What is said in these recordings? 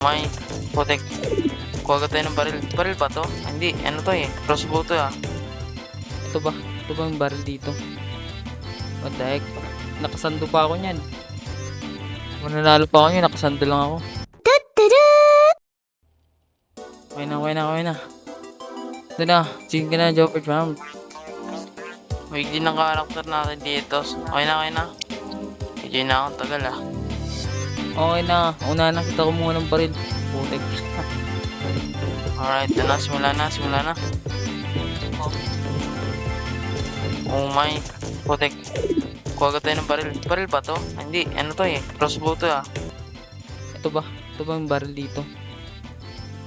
May putek. Kuha ka tayo ng baril. Baril pa to? Hindi, ano to eh. Crossbow to ah. Ito ba? Ito ba yung baril dito? What the heck? Nakasando pa ako niyan. Mananalo pa ako niyan, nakasando lang ako. Okay na. Ito na, chicken ka na, Joker Farm. Wig din ang karakter natin dito. Okay na. Medyo na akong tagal ah. Okay na, una na kita kumuha ng baril. Putek. Alright, na, simula na. Oh my, putek. Kuha ka tayo ng baril. Baril pa to? Hindi, ano to eh. Crossbow to ah. Ito ba? Ito ba yung baril dito?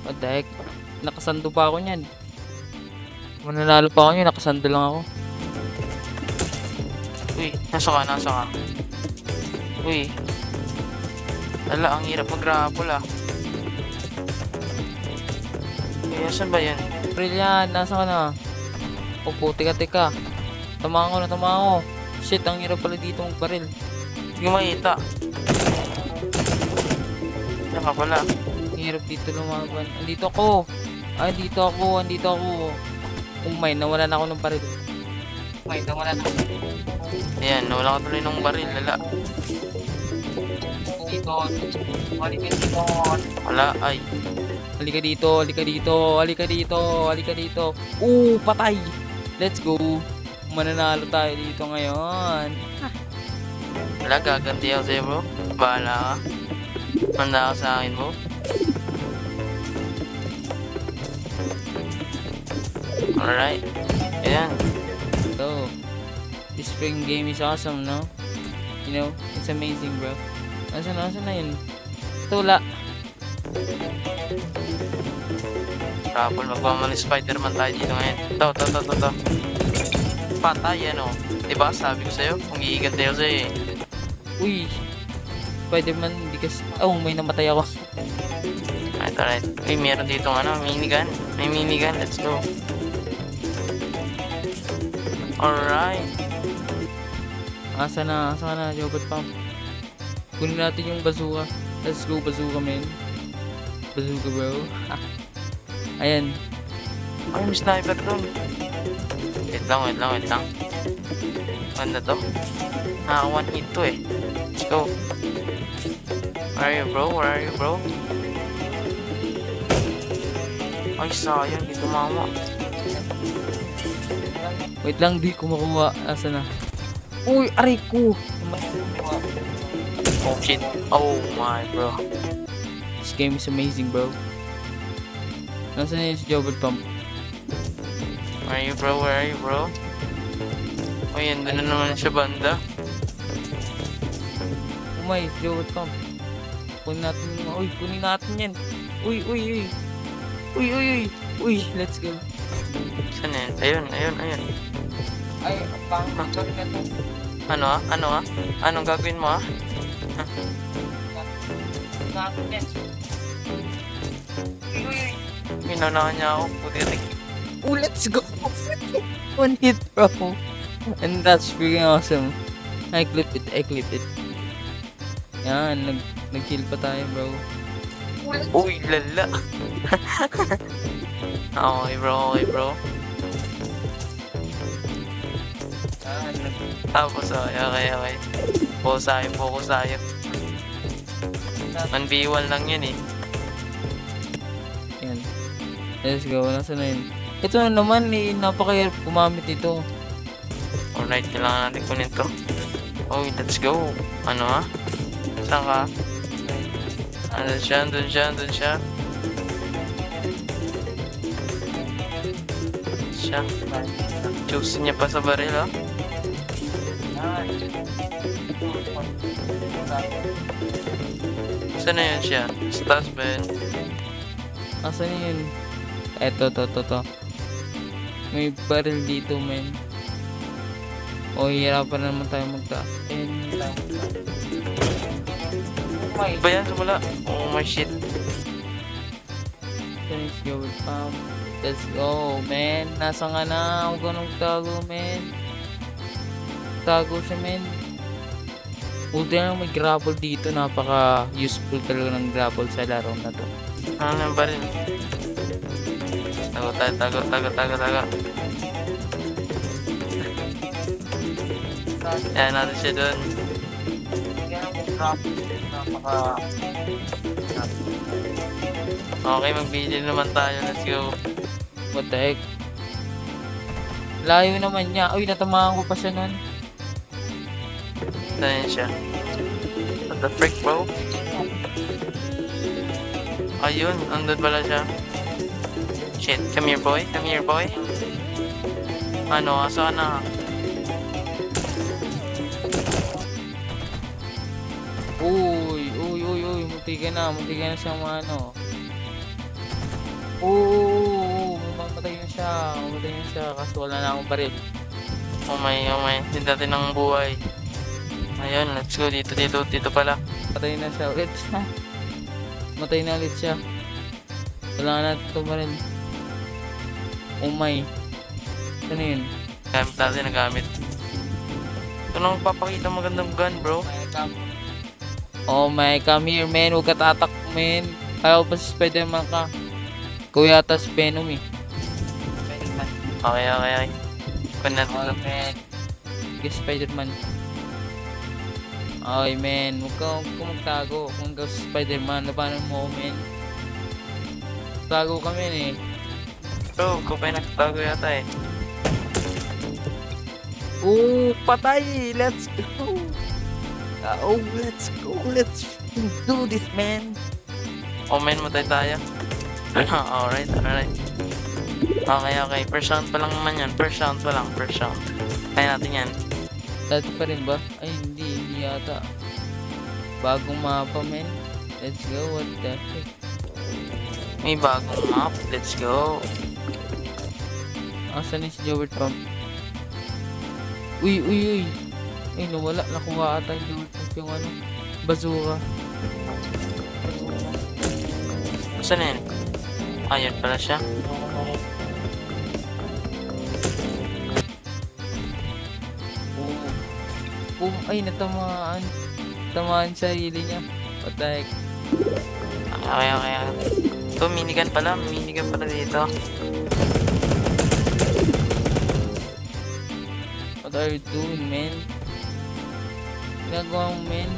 What the heck? Nakasando pa ako niyan. Mananalo pa ako niyan, nakasando lang ako. Uy, nasa ka. Uy. Ala, ang hirap mag-grapple ah. Uy, asan ba yan? Baril yan, nasa ka na? Opo, teka. Tama ako. Shit, ang hirap pala dito ng baril. Hindi ko makita. Yan ka pala. Ang hirap dito lumaban. Andito ako. Oh my, nawala na ako ng baril. Ayan, nawala ka tuloy ng baril. Lala. Wala, ay. Halika dito. Patay. Let's go. Mananalo tayo dito ngayon. Wala, gaganti ako sa'yo bro. Bahala ka. Manda ka sa akin bro. Alright. Ayan. So, this spring game is awesome, no? You know, it's amazing, bro. Nasaan na yun? Tula. Rapol, magmamali Spider-Man tayo dito ngayon. Ito. Patay yan o. Diba sabi ko sa'yo, kung gigiganti ako sa'yo eh. Uy. Spider-Man, hindi kasi... Oh, may namatay ako. Alright. Uy, meron dito minigun. May minigun, let's go. Alright. Asa na, Joker Pump. Kunin natin yung bazooka. Let's go, bazooka, man. Bazooka, bro. Ayan. Ay, may sniper doon. Wait lang. Ganda to. One hit to eh. Let's go. Where are you, bro? Ay, sayang. Di tumama. Wait lang, di ko makuha. Asa na? Uy, aray ko! Oh shit. Oh my, bro. This game is amazing, bro. Nasaan na yun si Joker Pump? Where are you, bro? Uy, andun na naman siya banda. Oh my, Joker Pump. Kunin natin yan. Uy, let's go. Saan yan? Ayun. Ay, pang to. Ano ah? Anong gagawin mo ah? Natin yan. Minanahan niya ako. Puti. Oh, let's go. One hit, bro. And that's freaking awesome. I clip it. Yan, nag-kill pa tayo, bro. Uy, lala. Okay, bro. Tapos, okay. Focus tayo. 1v1 lang yan eh. Yan. Let's go. Nasaan na yun? Ito na naman eh. Napakahirap gumamit ito. Alright, kailangan natin kunin to. Oh, let's go. Ano ah? Saan ka? Andun siya. Choose niya pa sa baril ah. Saan na yun siya? Sa taas ba yun? Nasaan na yun? Eto, to. May baril dito, men. O, hihirapan na naman tayo magtaas. Ba yan? Sumula? Oh my shit. Let's go with pump. Let's go, man. Nasa nga na. Huwag ka nang tago, man. Tago siya, man. Buti na lang may grapple dito. Napaka useful talaga ng grapple sa laro na to. Ano ba rin? Tago tayo, tago. Yan natin siya dun. Napaka... Okay, magbili naman tayo. Let's go. What the heck? Layo naman niya. Uy, natamaan ko pa siya nun. Saan siya? What the frick, bro? Ayun, andun pala siya. Shit, come here, boy. Come here, boy. Ano, asa ka na? Uy. Munti ka na siya ano. Oo, mamatay na siya. Kaso wala na akong baril. Oh my. Hindi natin ng buhay. Ayun, let's go. Dito pala. Patay na siya ulit. Matay na ulit siya. Wala na ito baril. Oh my. Ano yun? Nagamit. Ito nang papakita magandang gun, bro. Oh my, come here, man. Huwag ka tatak, man. Kaya pa si Spider-Man ka. Kuya yata si Venom eh. Okay. Kun natin Oh, lang. man. Sige, Spider-Man. Okay, man. Huwag ka magtago. Kung ikaw si Spider-Man, labanan mo ako, man. Tago kami eh. Bro, ko pa yung nagtago yata eh. Oh, patay! Let's go! Oh, let's go! Let's do this, man! Oh man, matay tayo. Alright. Okay. First round pa lang naman yan. First round. Kaya natin yan. Dati pa rin ba? Ay, hindi yata. Bagong mapa, man. Let's go, what the heck? May bagong map. Let's go. Asan si Joey Trump? Uy! Ay, nawala. Nakuha ata yung Joey Trump yung ano, bazooka. Saan na yun? Ayun pala siya. Ay, natamaan. Tamaan sarili niya. What the heck? Okay. Ito, minigun pala dito. What are you doing, man? Ginagawa mo, man?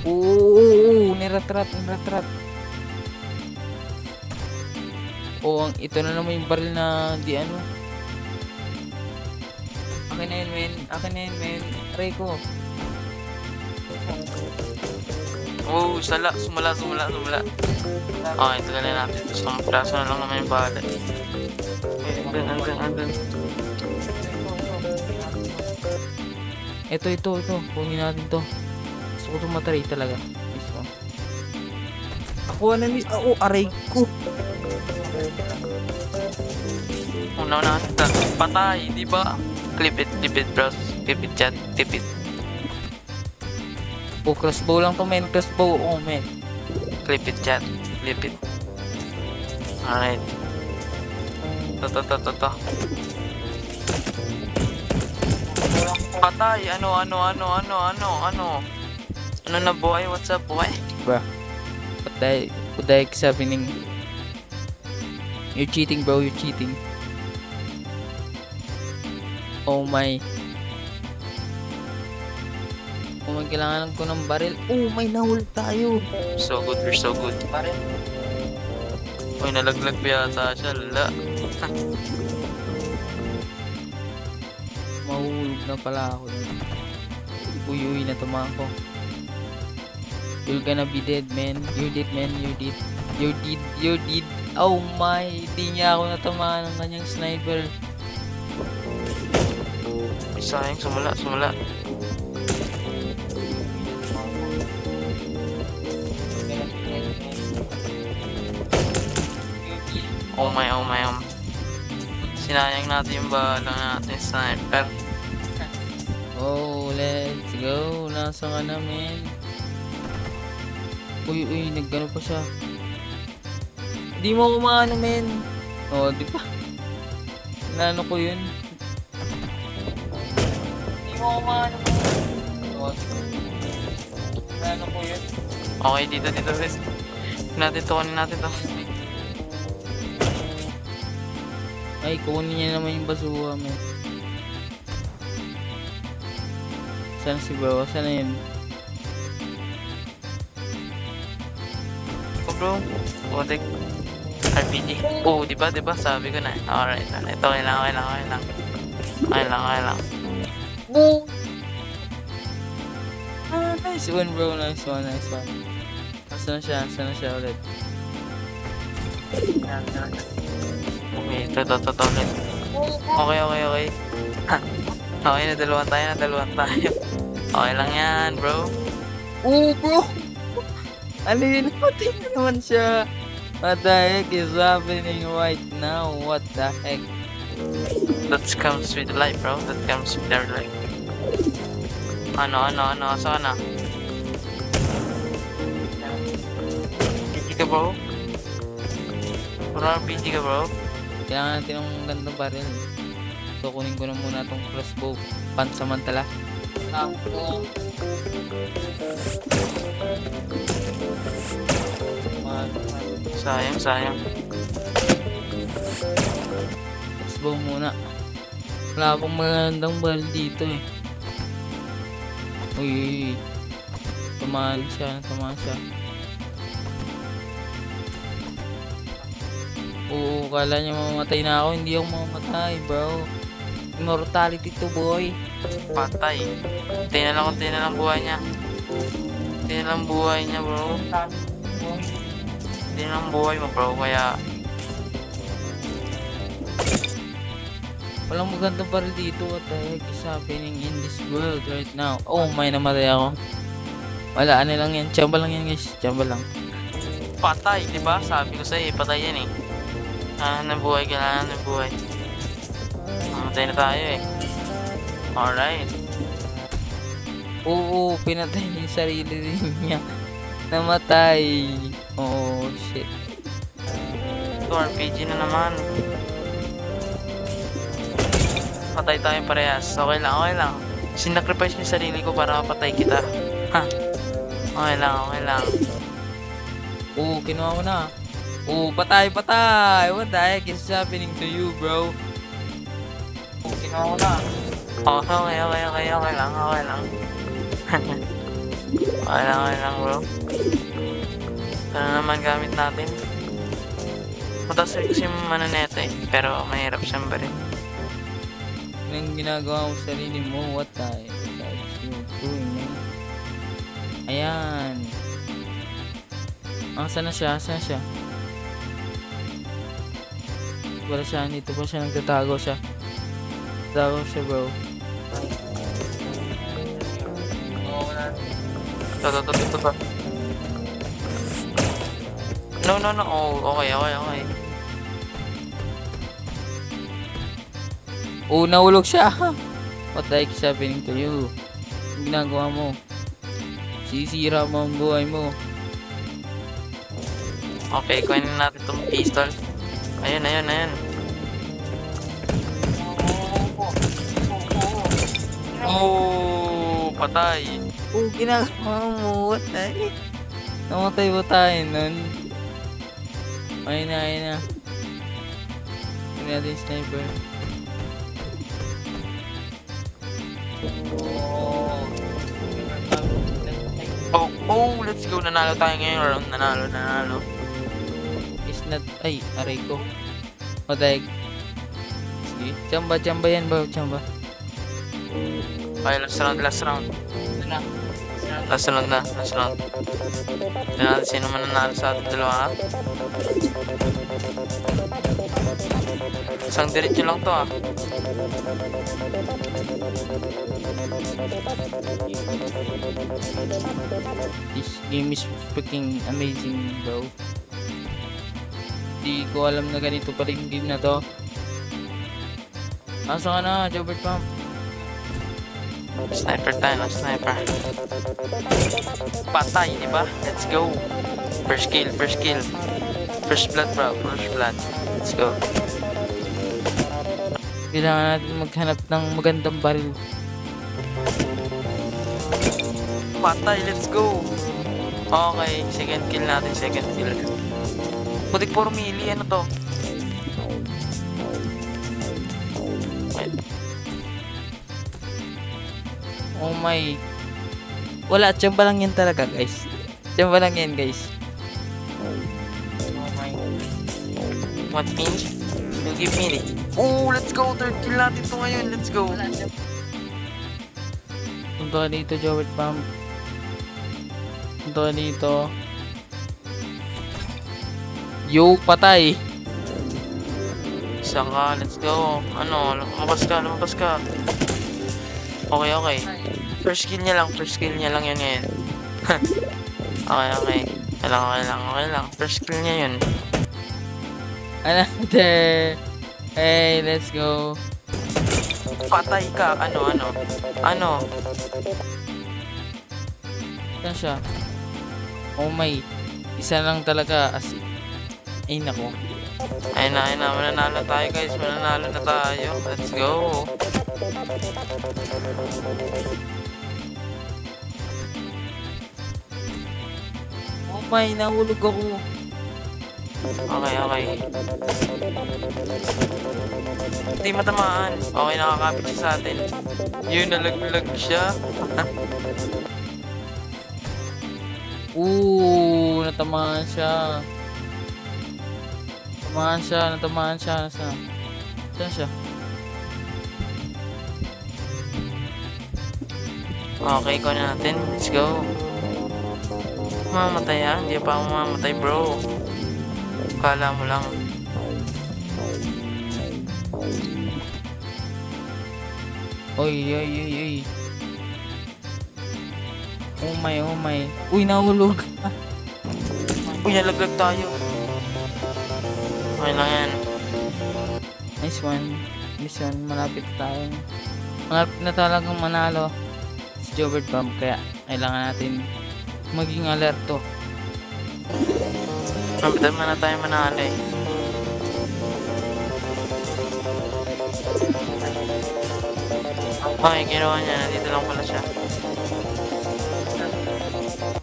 Oo, niratrat. Ito na naman yung baril na di ano. Akin na yun, man. Aray ko. Oh, sumula. Okay, ito na natin. Isang praso na lang naman yung bala. Andun. Ito. Kunin natin to. Gusto ko tumatry talaga. Mismo. Ako na ni... aray ko. Una patay, di ba? Clip it, bros. Clip it, chat. Clip it. Crossbow lang to, men. Crossbow. Oh, men. Clip it, chat. Clip it. Alright. To. Patay! Ano? Ano na, boy? What's up, boy? Bro. What the heck's happening? You're cheating, bro. You're cheating. Oh my. Kailangan ko ng baril. Oh my, nahul tayo. So good, we're so good. Baril. Uy, nalaglag pa yata siya. Lala. Mahulog na pala ako. Uy, natamaan ko. You're gonna be dead, man. You're dead, man. You're dead. Oh my. Di niya ako natamaan ng kanyang sniper. Sayang, sumula. Oh my. Sinayang natin yung bala natin sniper. Oh, let's go. Nasa ka na, men. Uy, naggano pa siya. Di mo kumano, men. Oh, di ba? Nano ko yun. Di mo kumano, men. Ano po yun? Okay, dito, guys. Kunin natin to. Ay, kunin niya naman yung basura, man. Saan si bro? Saan na yun? Oh, bro. Putik. RPG. Oh, diba? Sabi ko na. Alright. Ito, okay lang. Boom! Ah, nice one, bro. Nice one. Saan na siya ulit? Okay, ito ulit. Okay. Okay, nadalawan tayo. Okay lang yan, bro. Oh, bro! Ano yun? Patay na naman siya. What the heck is happening right now? What the heck? That comes with life, bro. That comes with their life. Ano? Saan ka na? RPG ka, bro? Puro RPG ka, bro? Kailangan natin ng gandang baril. So, kunin ko na muna tong crossbow. Pansamantala. Sayang. Crossbow muna. Wala akong magandang baril dito eh. Uy. Tumahan siya. Oo, kala niya mamamatay na ako. Hindi ako mamamatay, bro. Immortality to, boy. Patay. Tingnan lang buhay niya. Bro. Tingnan lang buhay mo, bro. Kaya Walang magandang baril dito. What the heck is happening in this world right now? Oh, may namatay ako. Wala, ano lang yan. Chamba lang yan, guys. Chamba lang. patay, di ba? Sabi ko sa'yo, patay yan eh. Nabuhay ka na, nabuhay. Mamatay na tayo eh. Alright. Oo, pinatay niya yung sarili rin niya. Namatay. Oh, shit. Ito, RPG na naman. Patay tayo parehas. Okay lang. Sinacrifice ko yung sarili ko para mapatay kita. Ha? Okay lang. Oo, kinuha ko na. Oo, patay. What the heck is happening to you, bro? Oo, kinuha ko na. Okay lang. Okay lang, bro. Ito na naman gamit natin. Mataas kasi yung neto eh. Pero mahirap siyang baril. Anong ginagawa mo sa sarili mo? What the heck is you doing, man? Ayan. Saan na siya? Wala siya, dito pa siya nagtatago siya. Bro. Ito. No. Oh, okay. Oh, nahulog siya. What the heck is happening to you? Ang ginagawa mo? Sisira mo ang buhay mo. Okay, kunin natin itong pistol. Ayun. Oh, patay. Oh, ginagawa mo. What the heck? Namatay ba tayo nun? Ayun na. Kunin natin yung sniper. Oh, let's go. Nanalo tayo ngayong round. Nanalo. Is not... Ay, aray ko. What the heck? Sige. Chamba yan, bro. Chamba. Okay, last round. Last round na. Tignan natin sino man nanalo sa ating dalawa, ha? Isang diretso lang to, ha? This game is freaking amazing, bro. Di ko alam na ganito pa rin yung game na to. Asa ka na, Jobert Pump? Sniper tayo. Patay, di ba? Let's go. First kill. First blood, bro. Let's go. Kailangan natin maghanap ng magandang baril. Patay, let's go. Okay, second kill natin, second kill. Putik 4 mili, ano to? Wait. Oh my. Wala, tsamba lang yan talaga, guys. Tsamba lang yan, guys. Oh my. What means? You give me it. Oh, let's go. Third kill natin to ngayon. Let's go. Punta ka dito, Jowet Pump. Punta ka dito. Yo, patay. Saka, let's go. Ano, lumabas ka, lumabas ka. Okay, okay. First kill niya lang yun ngayon. Okay, okay. Okay lang. First kill niya yun. Another. Hey, let's go. Patay ka. Ano? Saan siya? Oh my. Isa lang talaga. Ay, nako. Ayun na. Mananalo tayo, guys. Mananalo na tayo. Let's go. Oh my, nahulog ako. Okay. Hindi matamaan. Okay, nakakapit siya sa atin. Yun, nalaglag siya. Natamaan siya. Natamaan siya. Saan siya? Okay, ko natin. Let's go. Mamatay ah. Hindi pa ako mamatay, bro. Kala mo lang. Oy. Oh my. Uy, nahulog. Uy, nalaglag tayo. Okay lang yan. Nice one. Malapit tayo. Malapit na talagang manalo si Jowet Pump, kaya kailangan natin maging alerto. Mabitan na tayo manalo eh. Okay, ginawa niya. Nandito lang pala siya.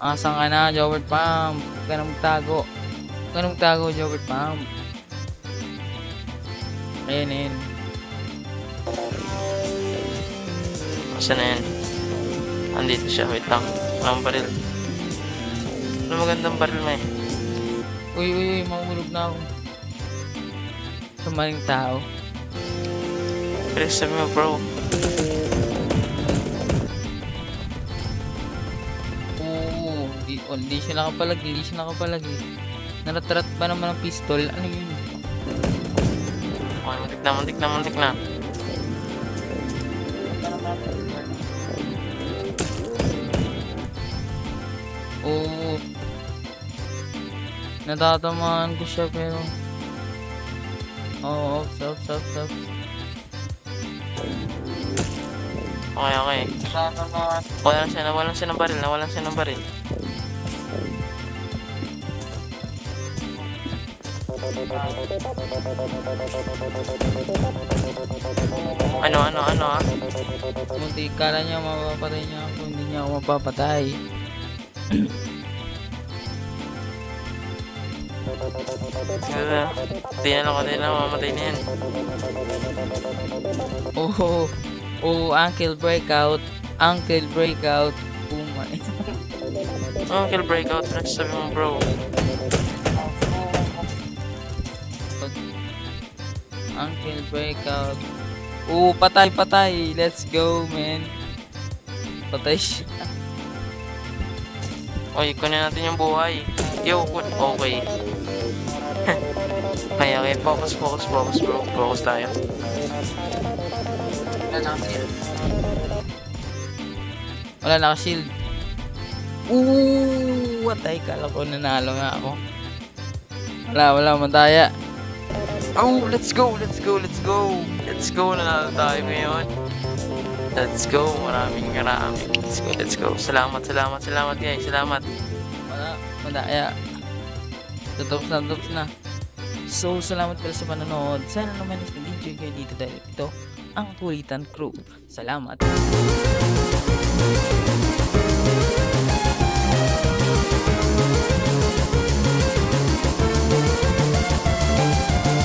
Asan ka na, Jowet Pump? Huwag ka na magtago. Jowet Pump. Ayun. Saan na yan? Andito siya. Wait lang. Walang baril. Ano magandang baril mo eh? Uy, mahulog na ako. Sa maling tao. Pero sabi mo, bro. Hindi siya nakapalag. Naratrat ba naman ang pistol? Ano yun? Okay, muntik na. Natatamaan ko siya pero... Ops. Okay. Nawalan siya ng baril. Ano ah? Munti, kala niya mapapatay niya ako. Hindi niya ako mapapatay. Hindi na mamatay na yan. Uncle breakout. Oh my. Uncle breakout. Ano sabi mo, bro? Uncle breakout. Patay. Let's go, man. Patay siya. Oy, kunin natin yung buhay. Okay. Okay. Focus, bro. Focus tayo. Wala naka-shield. Watay. Kala ko nanalo nga ako. Wala mataya. Oh, let's go. Nanalo tayo ngayon. Let's go. Maraming. Let's go. Salamat guys. Salamat. Wala mataya. Tutops na. So, salamat pala sa panonood. Sana naman nag-enjoy kayo dito dahil ito ang Kulitan Crew. Salamat.